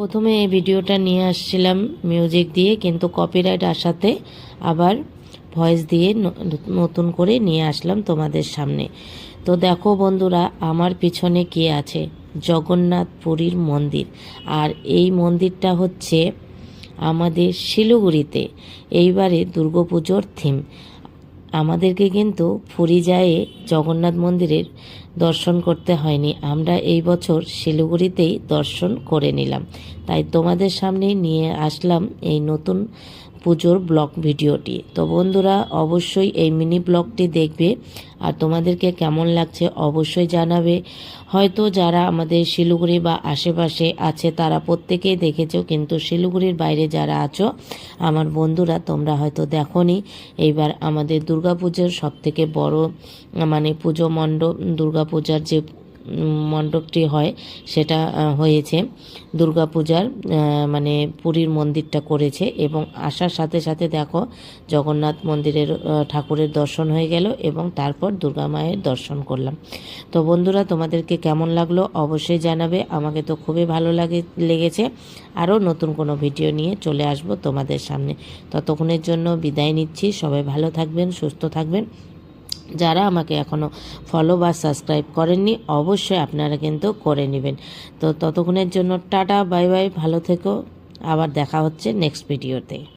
প্রথমে এই ভিডিওটা নিয়ে আসছিলাম মিউজিক দিয়ে, কিন্তু কপিরাইট আসাতে আবার ভয়েস দিয়ে নতুন করে নিয়ে আসলাম তোমাদের সামনে। তো দেখো বন্ধুরা, আমার পিছনে কে আছে? জগন্নাথ পুরীর মন্দির। আর এই মন্দিরটা হচ্ছে আমাদের শিলিগুড়িতে। এইবারে দুর্গাপুজোর থিম। আমাদেরকে কিন্তু পুরী যেয়ে জগন্নাথ মন্দিরের দর্শন করতে হয়নি, আমরা এই বছর শিলিগুড়িতেই দর্শন করে নিলাম। তাই তোমাদের সামনে নিয়ে আসলাম এই নতুন পুজোর ব্লগ ভিডিওটি। তো বন্ধুরা, অবশ্যই এই মিনি ব্লগটি দেখবে, আর তোমাদেরকে কেমন লাগছে অবশ্যই জানাবে। হয়তো যারা আমাদের শিলিগুড়ি বা আশেপাশে আছে তারা প্রত্যেকেই দেখেছো, কিন্তু শিলিগুড়ির বাইরে যারা আছো আমার বন্ধুরা, তোমরা হয়তো দেখোনি। এইবার আমাদের দুর্গাপুজোর সবথেকে বড় পুজো মণ্ডপ, দুর্গাপূজার যে মণ্ডপটি হয় সেটা হয়েছে দুর্গাপূজার, পুরীর মন্দিরটা করেছে। এবং আসার সাথে সাথে দেখো জগন্নাথ মন্দিরের ঠাকুরের দর্শন হয়ে গেল এবং তারপর দুর্গা মায়ের দর্শন করলাম। তো বন্ধুরা, তোমাদেরকে কেমন লাগলো অবশ্যই জানাবে। আমাকে তো খুবই ভালো লেগেছে। আরও নতুন কোনো ভিডিও নিয়ে চলে আসব তোমাদের সামনে। ততক্ষণের জন্য বিদায় নিচ্ছি। সবাই ভালো থাকবেন, সুস্থ থাকবেন। যারা আমাকে এখনও ফলো বা সাবস্ক্রাইব করেননি অবশ্যই আপনারা কিন্তু করে নেবেন। তো ততক্ষণের জন্য টাটা, বাই বাই, ভালো থেকো। আবার দেখা হচ্ছে নেক্সট ভিডিওতে।